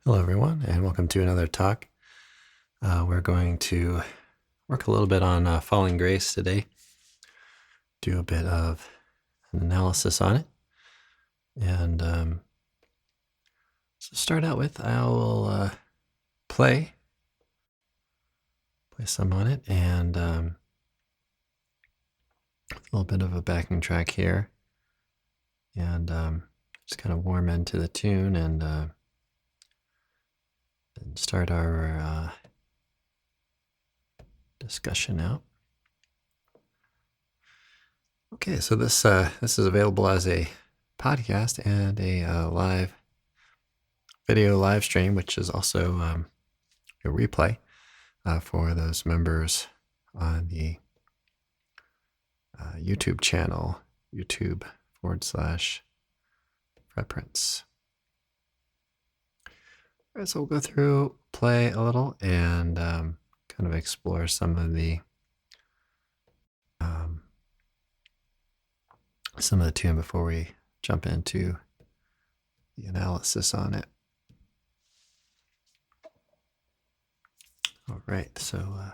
Hello, everyone, and welcome to another talk. We're going to work a little bit on Falling Grace today, do a bit of an analysis on it. And to start out with, I will play some on it, and a little bit of a backing track here, and just kind of warm into the tune and start our discussion out. Okay, so this is available as a podcast and a live video live stream, which is also a replay for those members on the YouTube channel, YouTube.com/FredPrince. All right, so we'll go through, play a little, and kind of explore some of the tune before we jump into the analysis on it. All right, so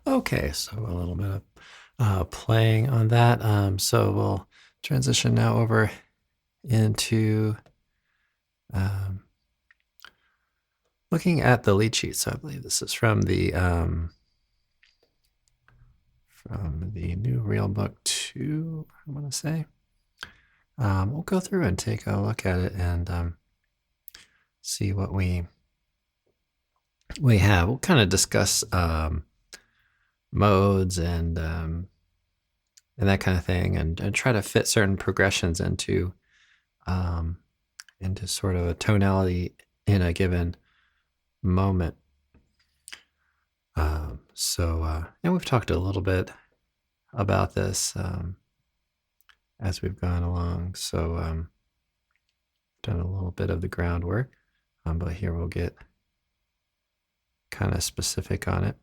okay, so a little bit of playing on that. So we'll transition now over into looking at the lead sheet. So I believe this is from the New Real Book 2, I want to say. We'll go through and take a look at it and see what we have. We'll kind of discuss modes and that kind of thing, and try to fit certain progressions into sort of a tonality in a given moment. And we've talked a little bit about this as we've gone along. So done a little bit of the groundwork, but here we'll get kind of specific on it.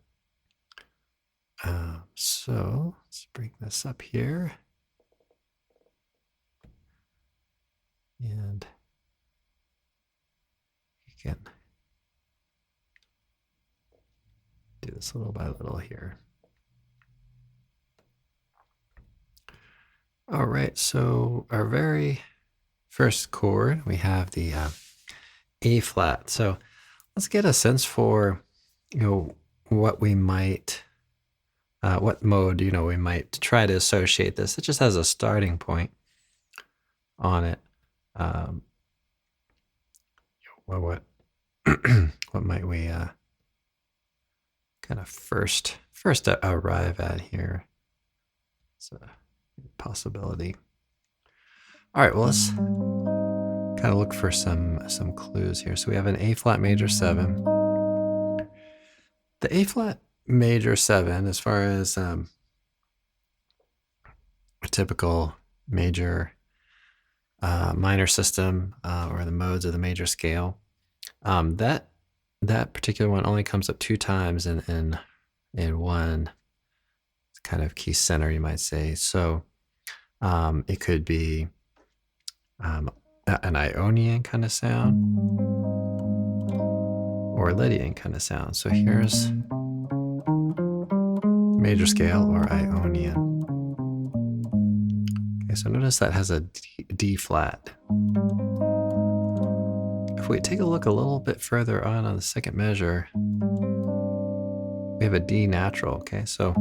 So let's bring this up here. And you can do this little by little here. All right, so our very first chord, we have the A flat. So let's get a sense for, what we might, what mode, we might try to associate this. It just has a starting point on it. What what might we kind of first arrive at here? It's a possibility. All right, well, let's kind of look for some clues here. So we have an A flat major 7. The A flat major 7, as far as a typical major minor system or the modes of the major scale, that particular one only comes up 2 times in one kind of key center, you might say. So it could be an Ionian kind of sound or a Lydian kind of sound. So here's major scale or Ionian. Okay, so notice that has a D flat. If we take a look a little bit further on the second measure, we have a D natural. Okay, so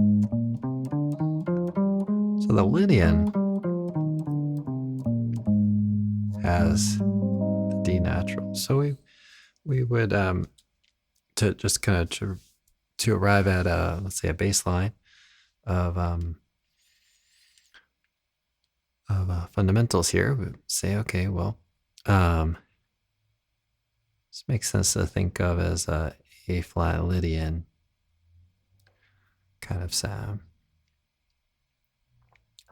the Lydian has the D natural. So we would to just kind of to arrive at let's say a baseline of fundamentals here, we would say, okay, well, this makes sense to think of as a flat Lydian kind of sound.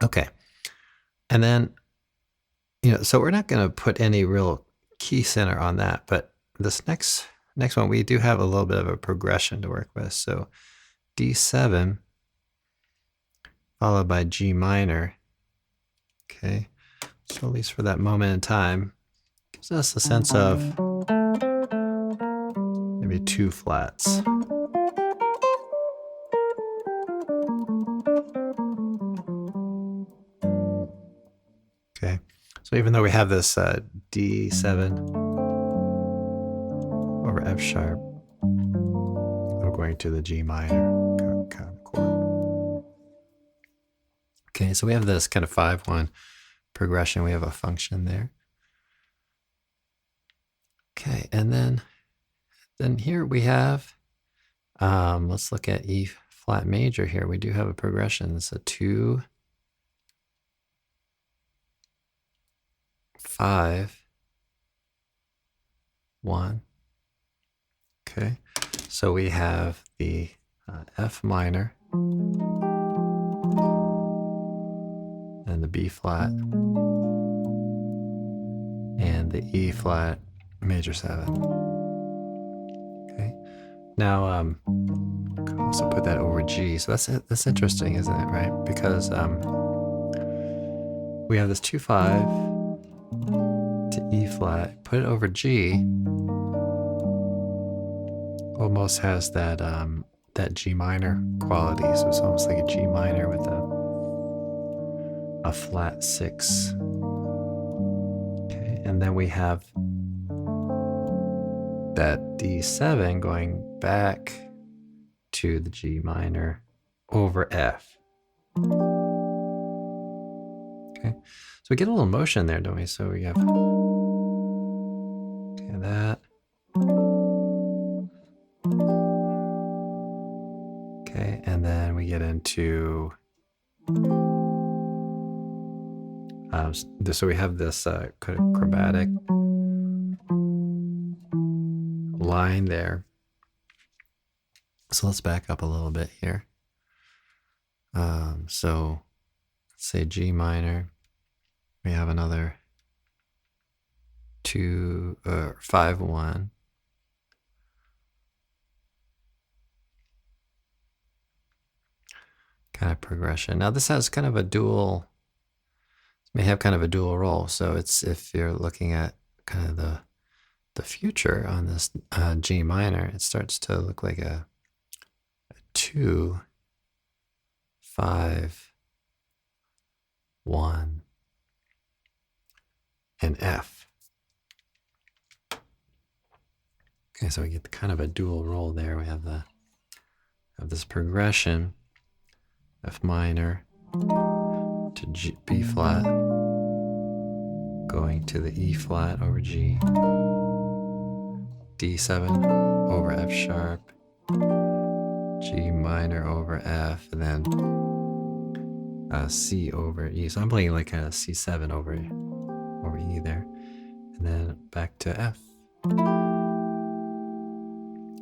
Okay, and then so we're not going to put any real key center on that, but this next one we do have a little bit of a progression to work with. So D7 followed by G minor. Okay, so at least for that moment in time, gives us a sense of maybe 2 flats. Okay, so even though we have this D7 over F sharp, we're going to the G minor kind of chord. Okay, so we have this kind of 5-1 progression. We have a function there. Okay, and then here we have, let's look at E flat major here. We do have a progression. It's a 2, 5, 1. Okay, so we have the F minor and the B flat and the E flat major 7. Okay, now could also put that over G. So that's interesting, isn't it? Right, because we have this 2-5 to E flat. Put it over G. Almost has that that G minor quality. So it's almost like a G minor with a flat 6. Okay, and then we have that D7 going back to the G minor over F. Okay, so we get a little motion there, don't we? So we have that. Okay, and then we get into so we have this kind of chromatic line there. So let's back up a little bit here. So let's say G minor. We have another 2 or 5-1. Kind of progression. Now this has kind of a dual, may have kind of a dual role. So it's, if you're looking at kind of the future on this G minor, it starts to look like a 2, 5, 1, and F. Okay, so we get kind of a dual roll there. We have this progression, F minor to B flat, going to the E flat over G, D7 over F sharp, G minor over F, and then C over E. So I'm playing like a C7 over E there, and then back to F.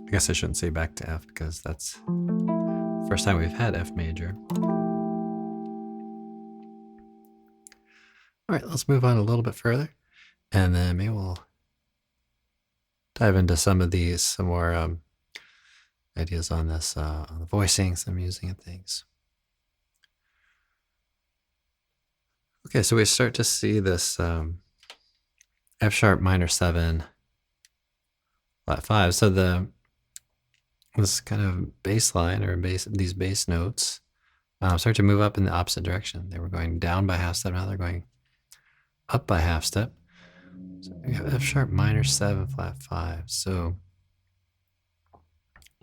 I guess I shouldn't say back to F because that's the first time we've had F major. All right, let's move on a little bit further, and then maybe we'll dive into some more ideas on this, on the voicings I'm using and things. Okay, so we start to see this F sharp minor 7, flat 5. So this kind of bass line or these bass notes start to move up in the opposite direction. They were going down by half step, now they're going up by half step. So we have F sharp minor 7, flat 5. So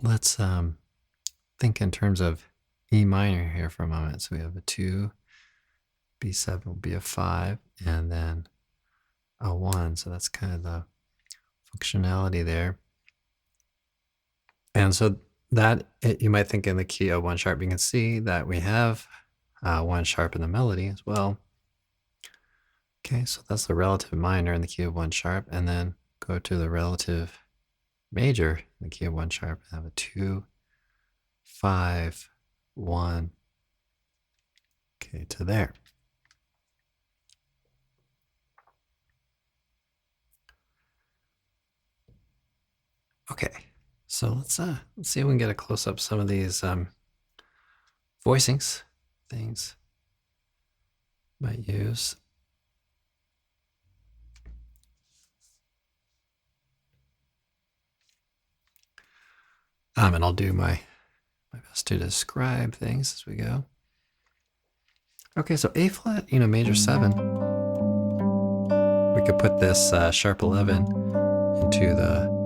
let's think in terms of E minor here for a moment. So we have a 2, B7 will be a 5, and then a 1. So that's kind of the functionality there. And so you might think in the key of 1 sharp, you can see that we have 1 sharp in the melody as well. Okay, so that's the relative minor in the key of 1 sharp, and then go to the relative major in the key of 1 sharp and have a 2, 5, 1. Okay, to there. Okay, so let's see if we can get a close up some of these voicings things might use. And I'll do my best to describe things as we go. Okay, so A flat, major 7. We could put this sharp 11 into the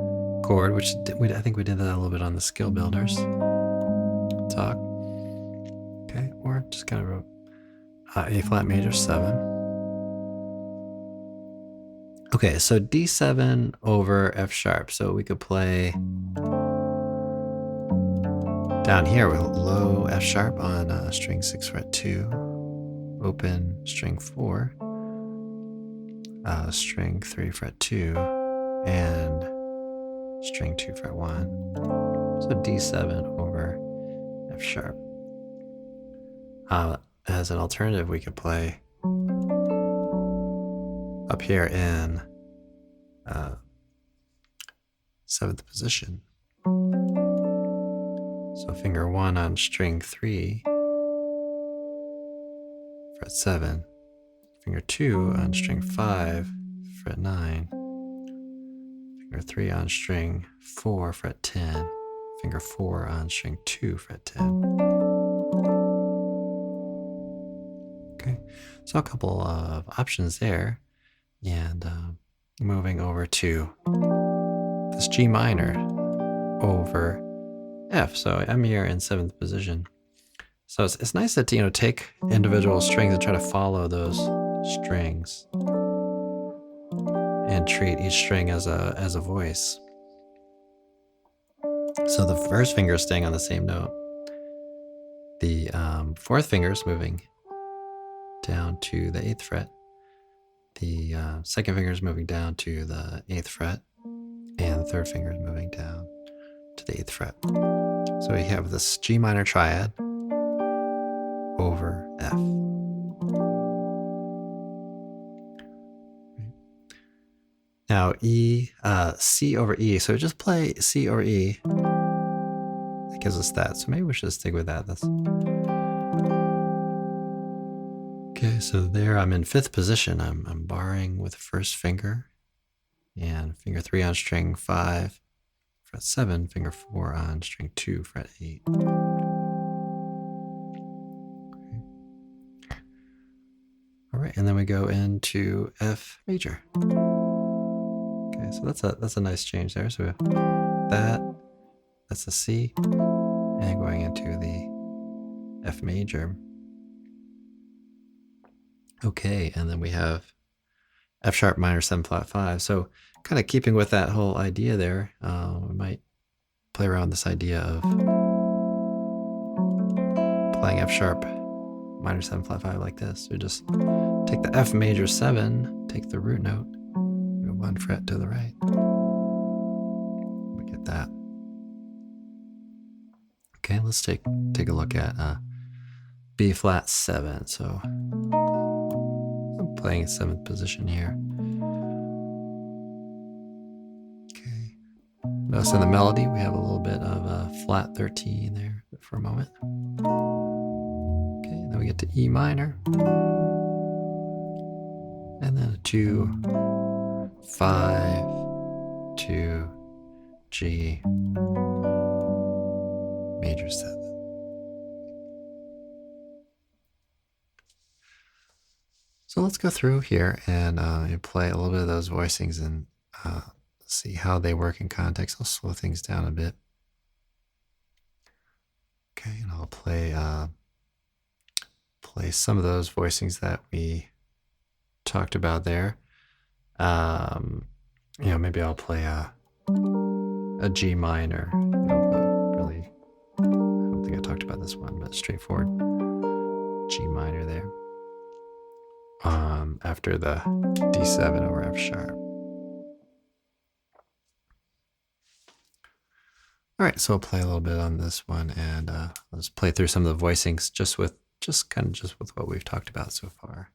chord, which I think we did that a little bit on the skill builders talk. Okay, or just kind of A flat major 7. Okay, so D7 over F sharp. So we could play down here with low F sharp on string 6 fret 2, open string 4, string 3 fret 2, and string 2 fret 1. So D7 over F sharp. As an alternative, we could play up here in 7th position. So finger 1 on string 3, fret 7, finger 2 on string 5, fret 9, finger 3 on string 4, fret 10, finger 4 on string 2, fret 10. Okay, so a couple of options there, and moving over to this G minor over F. So I'm here in 7th position. So it's nice that take individual strings and try to follow those strings and treat each string as a voice. So the first finger is staying on the same note. The 4th finger is moving down to the 8th fret. The 2nd finger is moving down to the 8th fret, and the 3rd finger is moving down to the 8th fret. So we have this G minor triad over F. Now C over E. So just play C over E. That gives us that. So maybe we should stick with that. Okay, so there I'm in 5th position. I'm barring with the first finger, and finger 3 on string 5, fret 7, finger 4 on string 2, fret 8. Okay. All right, and then we go into F major. Okay, so that's a nice change there. So that. That's the C. And going into the F major. Okay, and then we have F sharp minor 7 flat 5. So kind of keeping with that whole idea there, we might play around this idea of playing F sharp minor 7 flat 5 like this. So just take the F major 7, take the root note, move 1 fret to the right. We get that. Okay, let's take a look at B flat 7. So I'm playing 7th position here. Okay. Notice in the melody we have a little bit of a flat 13 there for a moment. Okay, then we get to E minor. And then a 2, 5, 2, G, major 7. So let's go through here and play a little bit of those voicings and see how they work in context. I'll slow things down a bit. Okay, and I'll play some of those voicings that we talked about there. Maybe I'll play a G minor. Really, I don't think I talked about this one, but straightforward G minor there. After the D7 over F sharp. All right, so I'll play a little bit on this one, and let's play through some of the voicings just with what we've talked about so far.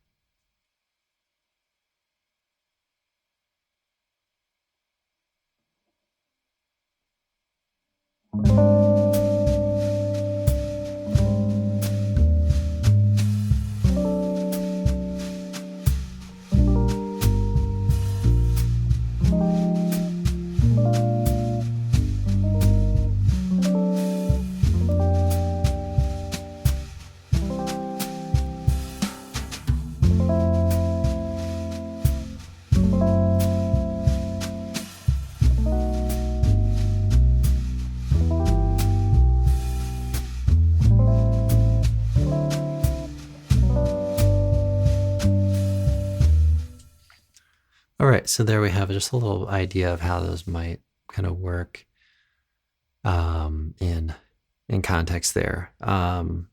All right, so there we have just a little idea of how those might kind of work in context there. So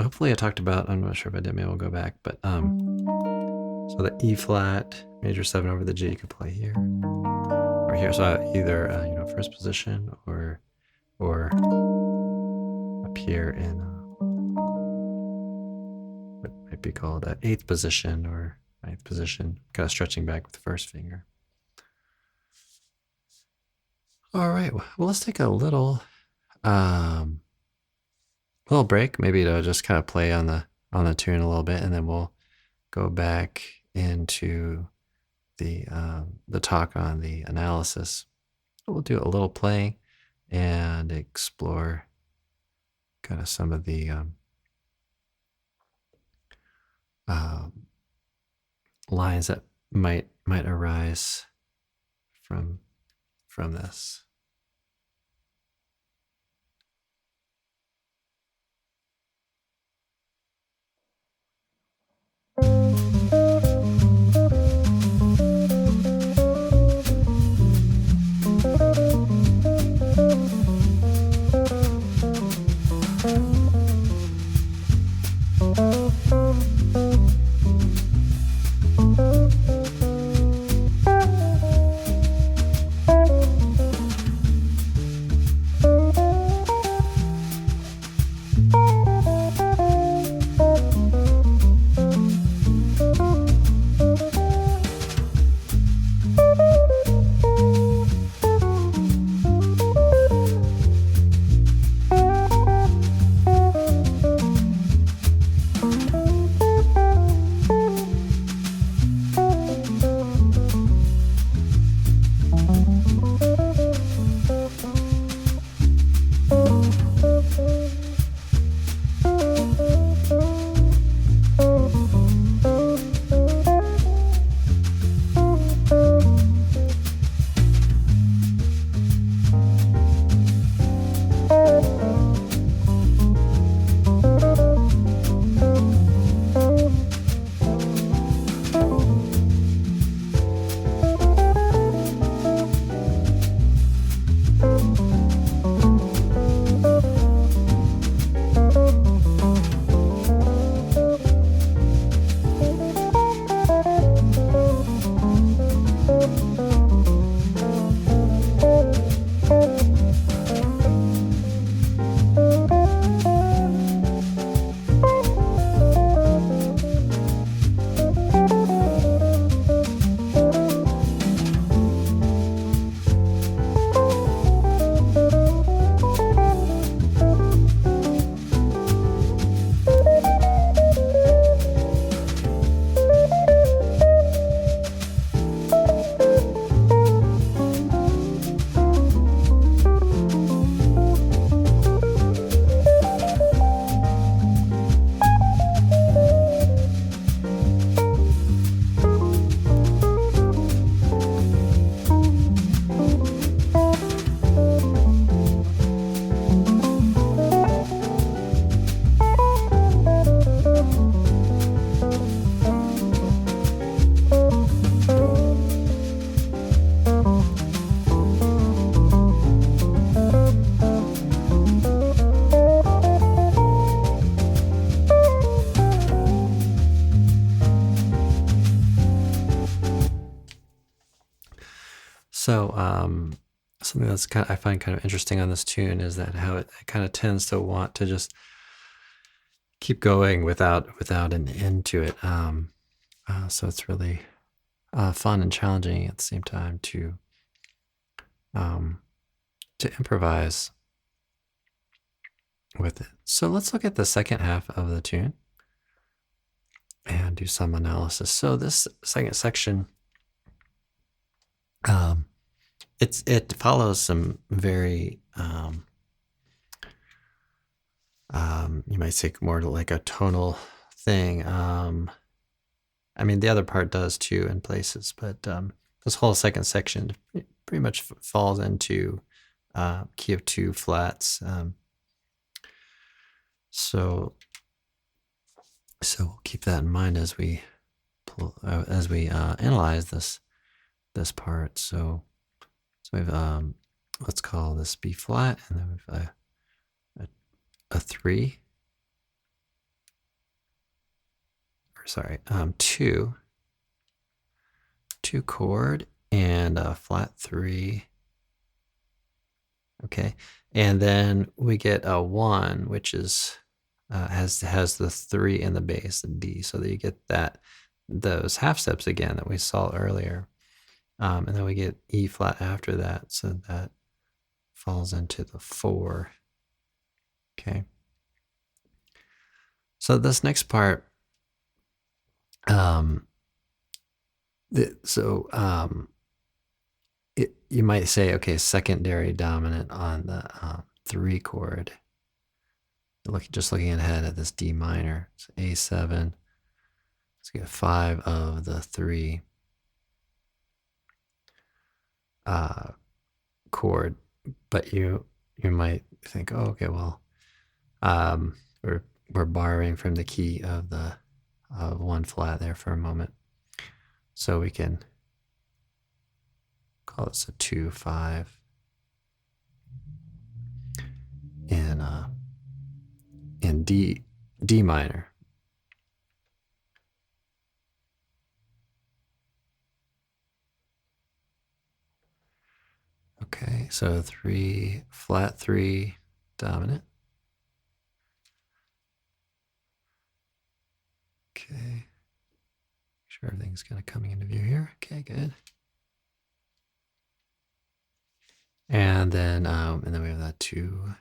hopefully I talked about, I'm not sure if I did, maybe we'll go back, but so the E flat major 7 over the G you could play here or here. So either first position or up here in what might be called 8th position or 9th position, kind of stretching back with the first finger. All right, well, let's take a little break, maybe to just kind of play on the tune a little bit, and then we'll go back into the talk on the analysis. We'll do a little playing and explore kind of some of the lines that might arise from this. something that's I find kind of interesting on this tune is that how it kind of tends to want to just keep going without an end to it. So it's really fun and challenging at the same time to improvise with it. So let's look at the second half of the tune and do some analysis. So this second section, it follows some very you might say more like a tonal thing. I mean, the other part does too in places, but this whole second section pretty much falls into key of 2 flats. So we'll keep that in mind as we analyze this part. So we've let's call this B flat, and then we've a 3. Or sorry, 2 chord and a flat 3. Okay, and then we get a 1, which is has the 3 in the bass, the D, so that you get those half steps again that we saw earlier, and then we get E flat after that, so that falls into the 4. Okay, so this next part, you might say, okay, secondary dominant on the 3 chord. Just looking ahead at this D minor, so A7. Let's get 5 of the 3 chord, but you might think, oh, okay, well, we're borrowing from the key of the 1 flat there for a moment, so we can call this a 2-5 in D minor. Okay, so 3 flat 3 dominant. Okay, make sure everything's kind of coming into view here. Okay, good. And then we have that 2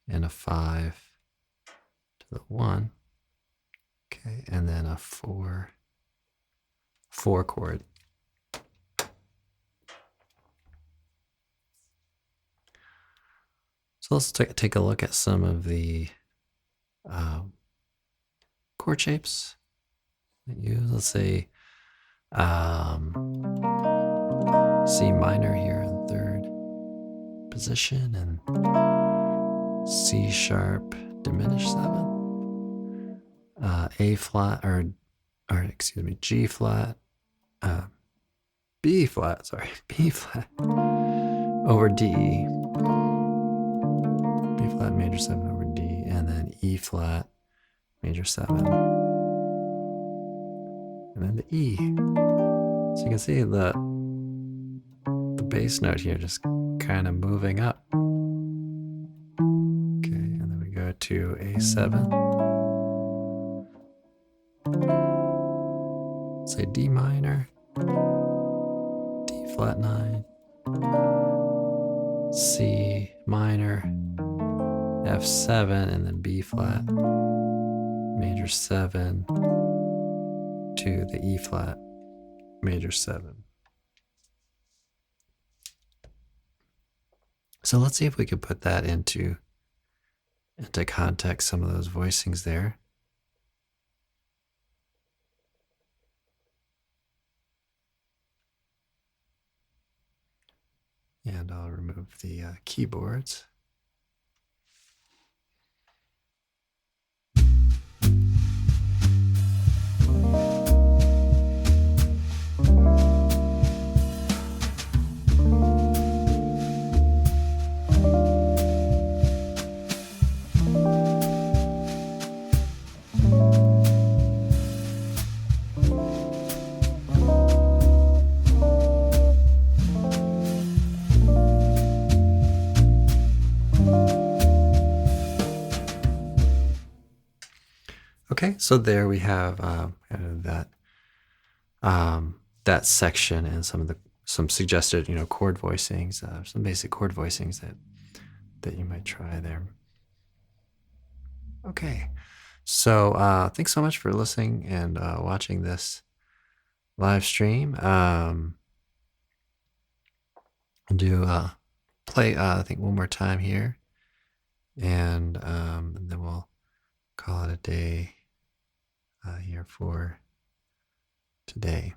and a 5 to the 1. Okay, and then a 4 chord. So let's take a look at some of the chord shapes that you use. Let's say C minor here in 3rd position, and C sharp diminished 7, A flat, or excuse me, G flat, B flat, sorry, B flat over D, B flat major 7 over D, and then E flat major 7, and then the E. So you can see the bass note here just kind of moving up. Okay, and then we go to A7. Say D minor, D flat 9, C minor, F7, and then B flat major 7 to the E flat major 7. So let's see if we could put that into context, some of those voicings there. And I'll remove the keyboards. Okay, so there we have kind of that section and some suggested chord voicings, some basic chord voicings that you might try there. Okay, so thanks so much for listening and watching this live stream. I'll do play I think one more time here, and then we'll call it a day here for today.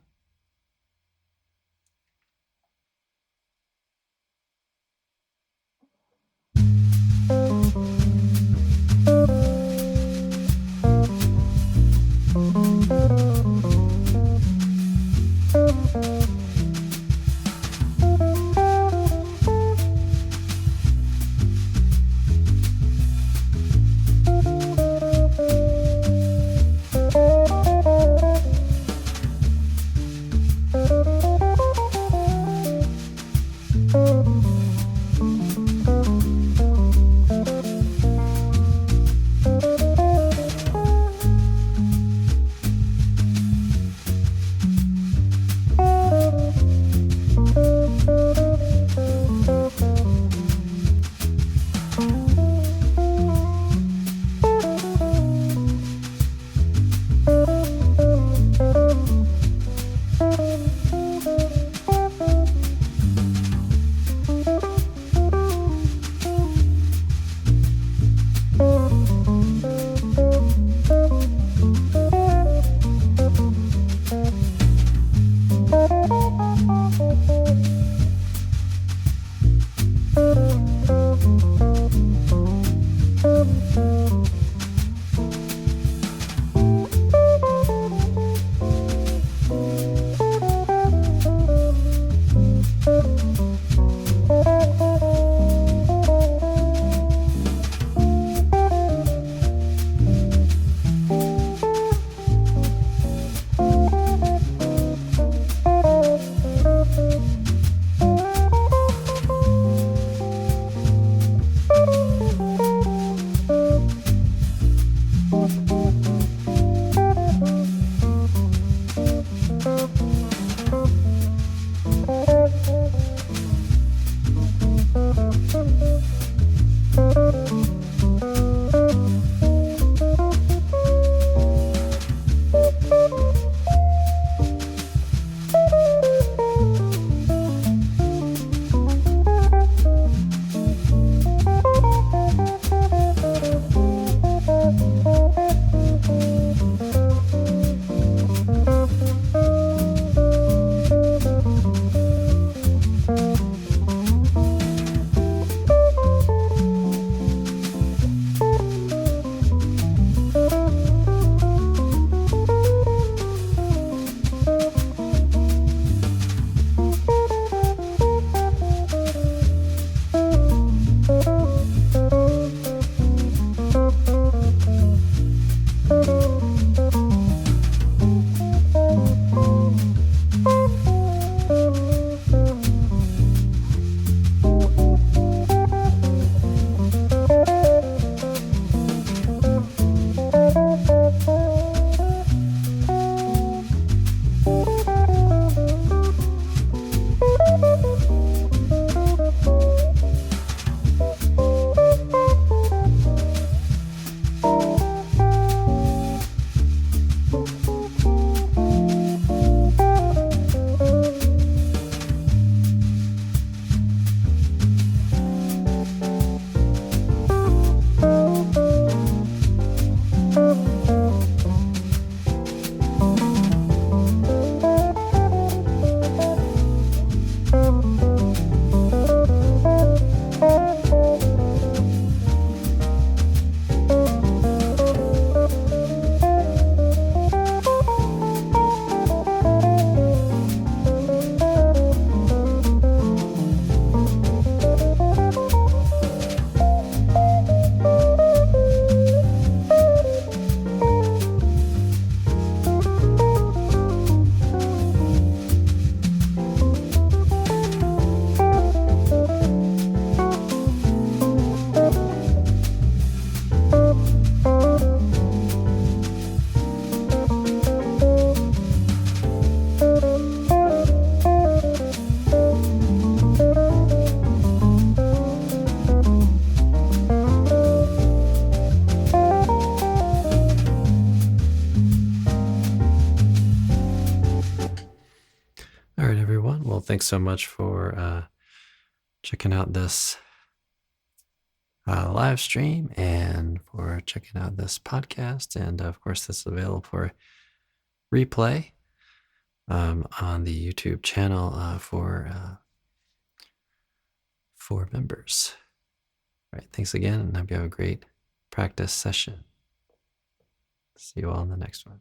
Well, thanks so much for checking out this live stream and for checking out this podcast. And of course, this is available for replay on the YouTube channel for members. All right. Thanks again, and hope you have a great practice session. See you all in the next one.